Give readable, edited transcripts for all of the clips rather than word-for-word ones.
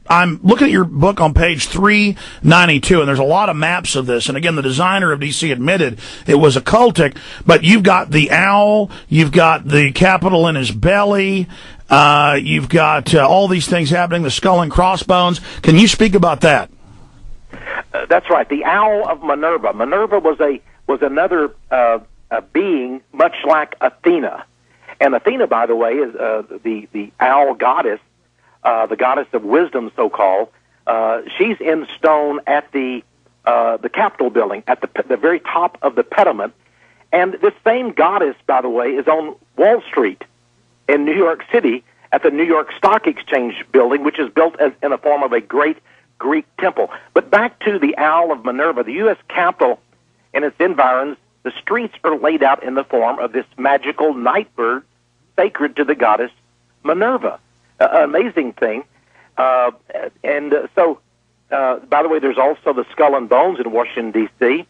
I'm looking at your book on page 392, and there's a lot of maps of this. And again, the designer of D.C. admitted it was occultic, but you've got the owl, you've got the Capitol in his belly, you've got all these things happening, the skull and crossbones. Can you speak about that? That's right. The owl of Minerva. Minerva was another being much like Athena, and Athena, by the way, is the owl goddess. The goddess of wisdom, so-called. She's in stone at the Capitol building, at the very top of the pediment. And this same goddess, by the way, is on Wall Street in New York City at the New York Stock Exchange building, which is built in the form of a great Greek temple. But back to the Owl of Minerva, the U.S. Capitol and its environs, the streets are laid out in the form of this magical night bird sacred to the goddess Minerva. Amazing thing. So, by the way, there's also the Skull and Bones in Washington, D.C.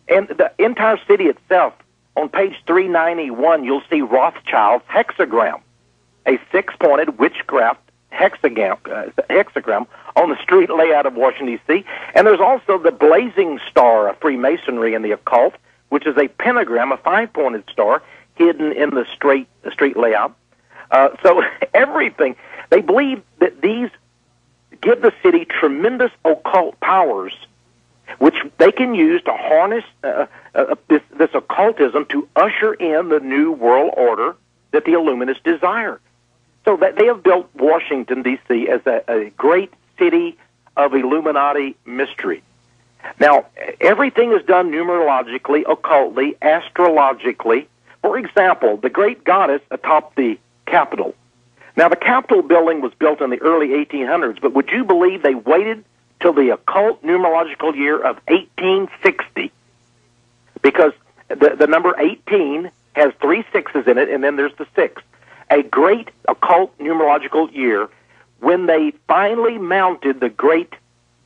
And the entire city itself, on page 391, you'll see Rothschild's hexagram, a six-pointed witchcraft hexagram on the street layout of Washington, D.C. And there's also the blazing star of Freemasonry and the occult, which is a pentagram, a five-pointed star, hidden in the street layout. So everything, they believe that these give the city tremendous occult powers, which they can use to harness this occultism to usher in the new world order that the Illuminists desire. So that they have built Washington, D.C. as a great city of Illuminati mystery. Now, everything is done numerologically, occultly, astrologically. For example, the great goddess atop the Capitol. Now, the Capitol building was built in the early 1800s, but would you believe they waited till the occult numerological year of 1860? Because the number 18 has three sixes in it, and then there's the six. A great occult numerological year when they finally mounted the great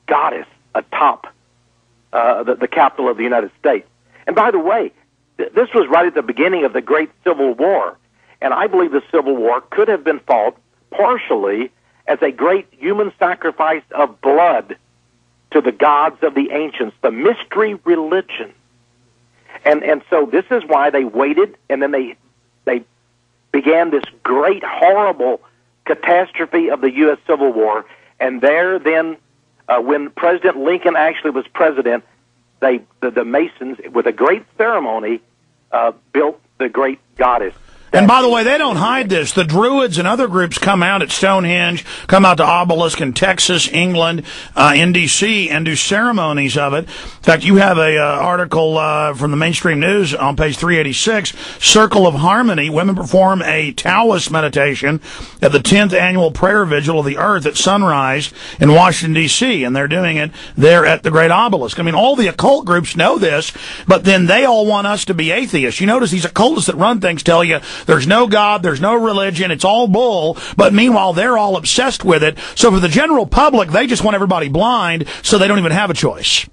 goddess atop the Capitol of the United States. And by the way, this was right at the beginning of the Great Civil War. And I believe the Civil War could have been fought partially as a great human sacrifice of blood to the gods of the ancients, the mystery religion. And so this is why they waited, and then they began this great, horrible catastrophe of the U.S. Civil War. And there then, when President Lincoln actually was president, the Masons, with a great ceremony, built the great goddess. And by the way, they don't hide this. The Druids and other groups come out at Stonehenge, come out to Obelisk in Texas, England, in D.C., and do ceremonies of it. In fact, you have a article from the mainstream news on page 386, Circle of Harmony. Women perform a Taoist meditation at the 10th annual prayer vigil of the earth at sunrise in Washington, D.C., and they're doing it there at the Great Obelisk. I mean, all the occult groups know this, but then they all want us to be atheists. You notice these occultists that run things tell you there's no God, there's no religion, it's all bull, but meanwhile, they're all obsessed with it. So for the general public, they just want everybody blind, so they don't even have a choice.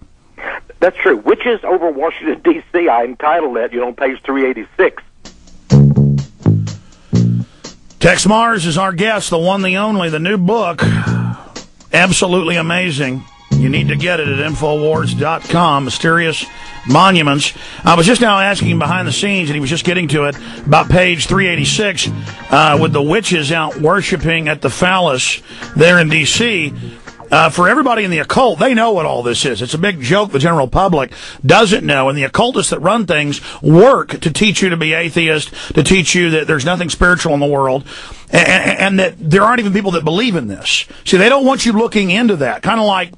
That's true. Witches over Washington, D.C., I entitled that, on page 386. Texe Mars is our guest, the one, the only, the new book. Absolutely amazing. You need to get it at Infowars.com, Mysterious Monuments. I was just now asking him behind the scenes, and he was just getting to it, about page 386, with the witches out worshiping at the phallus there in D.C., for everybody in the occult, they know what all this is. It's a big joke the general public doesn't know, and the occultists that run things work to teach you to be atheist, to teach you that there's nothing spiritual in the world, and that there aren't even people that believe in this. See, they don't want you looking into that, kind of like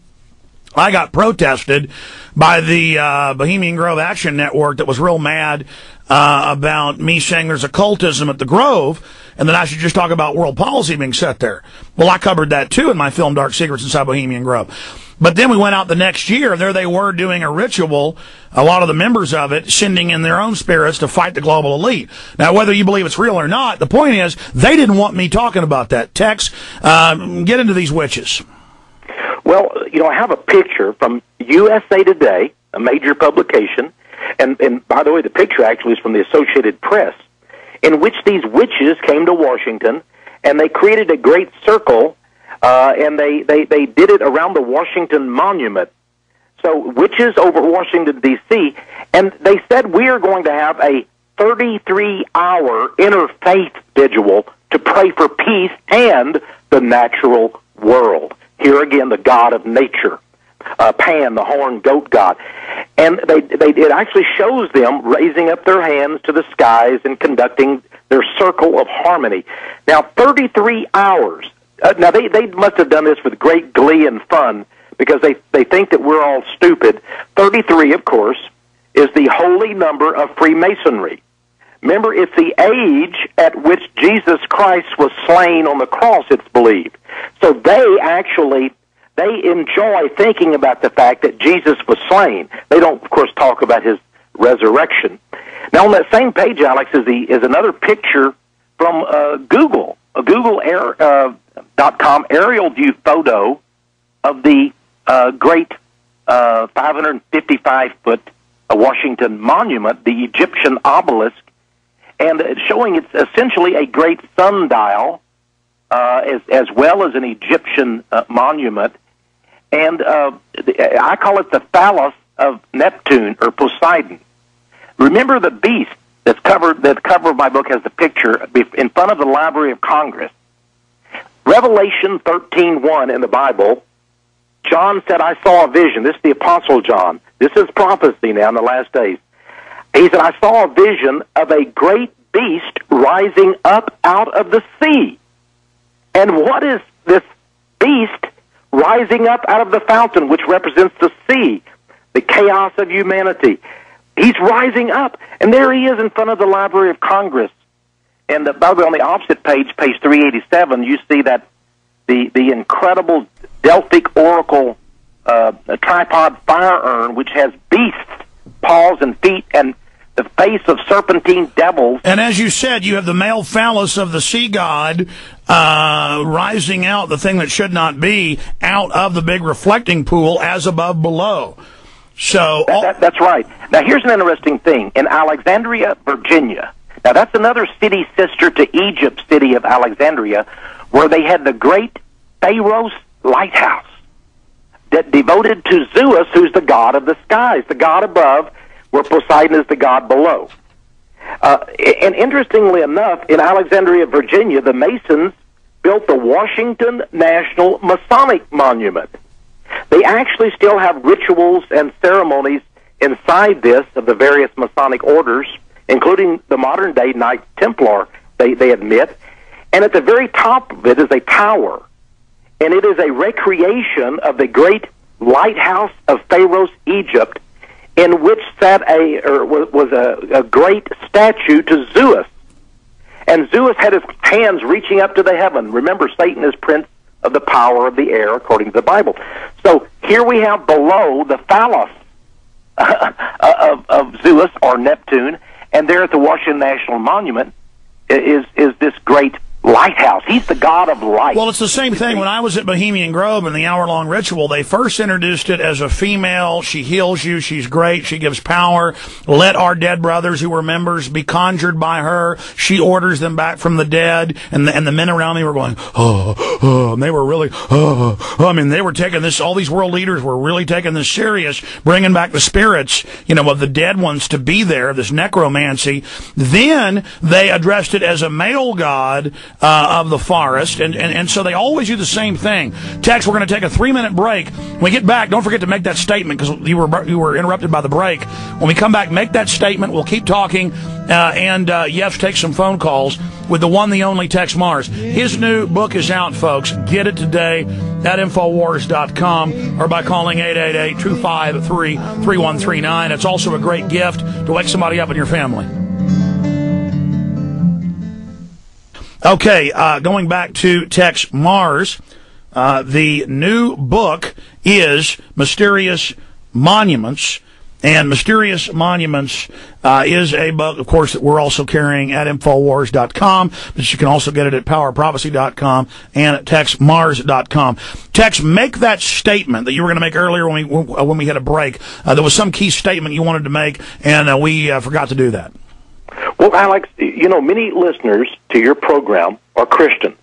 I got protested by the Bohemian Grove Action Network that was real mad about me saying there's occultism at the Grove and that I should just talk about world policy being set there. Well, I covered that too in my film Dark Secrets Inside Bohemian Grove. But then we went out the next year, and there they were doing a ritual, a lot of the members of it, sending in their own spirits to fight the global elite. Now, whether you believe it's real or not, the point is they didn't want me talking about that. Texe, get into these witches. Well, I have a picture from USA Today, a major publication, and by the way, the picture actually is from the Associated Press, in which these witches came to Washington, and they created a great circle, and they did it around the Washington Monument. So, which is over Washington, D.C., and they said we are going to have a 33-hour interfaith vigil to pray for peace and the natural world. Here again, the God of nature, Pan, the horned goat god. And it actually shows them raising up their hands to the skies and conducting their circle of harmony. Now, 33 hours. Now, they must have done this with great glee and fun, because they think that we're all stupid. 33, of course, is the holy number of Freemasonry. Remember, it's the age at which Jesus Christ was slain on the cross, it's believed. So they enjoy thinking about the fact that Jesus was slain. They don't, of course, talk about his resurrection. Now, on that same page, Alex, is another picture from Google, a Google.com aerial view photo of the great 555-foot Washington Monument, the Egyptian obelisk, and showing it's essentially a great sundial, as well as an Egyptian monument. And I call it the phallus of Neptune or Poseidon. Remember the beast that's covered. The cover of my book has the picture in front of the Library of Congress. Revelation 13:1 in the Bible. John said, "I saw a vision." This is the Apostle John. This is prophecy now in the last days. He said, "I saw a vision of a great beast rising up out of the sea." And what is this beast rising up out of the fountain, which represents the sea, the chaos of humanity? He's rising up, and there he is in front of the Library of Congress. And by the way, on the opposite page, page 387, you see that the incredible Delphic oracle a tripod fire urn, which has beasts, paws and feet, and the face of serpentine devils. And as you said, you have the male phallus of the sea god rising out, the thing that should not be, out of the big reflecting pool, as above below. So that's right. Now, here's an interesting thing. In Alexandria, Virginia, now that's another city sister to Egypt's city of Alexandria, where they had the great Pharaoh's lighthouse that devoted to Zeus, who's the god of the skies, the god above, where Poseidon is the god below. And interestingly enough, in Alexandria, Virginia, the Masons built the Washington National Masonic Monument. They actually still have rituals and ceremonies inside this of the various Masonic orders, including the modern-day Knights Templar, they admit. And at the very top of it is a tower, and it is a recreation of the great lighthouse of Pharaoh's Egypt, in which sat was a great statue to Zeus. And Zeus had his hands reaching up to the heaven. Remember, Satan is prince of the power of the air, according to the Bible. So here we have below the phallus of Zeus, or Neptune, and there at the Washington National Monument is this great lighthouse. He's the god of light. Well, it's the same thing. When I was at Bohemian Grove in the hour-long ritual, they first introduced it as a female. She heals you. She's great. She gives power. Let our dead brothers who were members be conjured by her. She orders them back from the dead. And the men around me were going, and they were really, I mean, they were taking this, all these world leaders were really taking this serious, bringing back the spirits, of the dead ones to be there, this necromancy. Then they addressed it as a male god, of the forest, and so they always do the same thing. Tex, we're going to take a 3-minute break. When we get back, don't forget to make that statement, because you were interrupted by the break. When we come back, make that statement. We'll keep talking, and yes, take some phone calls with the one, the only Tex Mars. His new book is out, folks. Get it today at Infowars.com or by calling 888-253-3139. It's also a great gift to wake somebody up in your family. Okay, going back to Tex Mars, the new book is Mysterious Monuments, and Mysterious Monuments is a book, of course, that we're also carrying at Infowars.com, but you can also get it at PowerProphecy.com and at TexMars.com. Tex, make that statement that you were going to make earlier when we had a break. There was some key statement you wanted to make, and we forgot to do that. Well, Alex, many listeners to your program are Christians.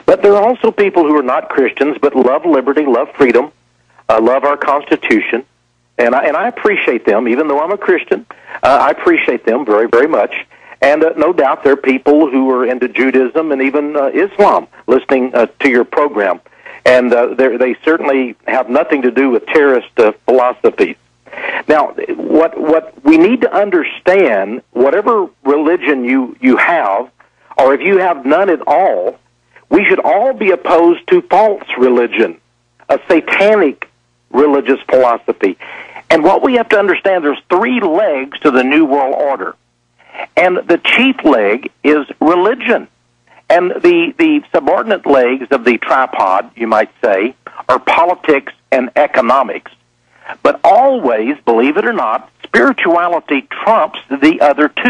But there are also people who are not Christians but love liberty, love freedom, love our Constitution, and I appreciate them. Even though I'm a Christian, I appreciate them very, very much. And no doubt there are people who are into Judaism and even Islam listening to your program. And they certainly have nothing to do with terrorist philosophies. Now, what we need to understand, whatever religion you have, or if you have none at all, we should all be opposed to false religion, a satanic religious philosophy. And what we have to understand, there's three legs to the New World Order. And the chief leg is religion. And the subordinate legs of the tripod, you might say, are politics and economics. But always, believe it or not, spirituality trumps the other two.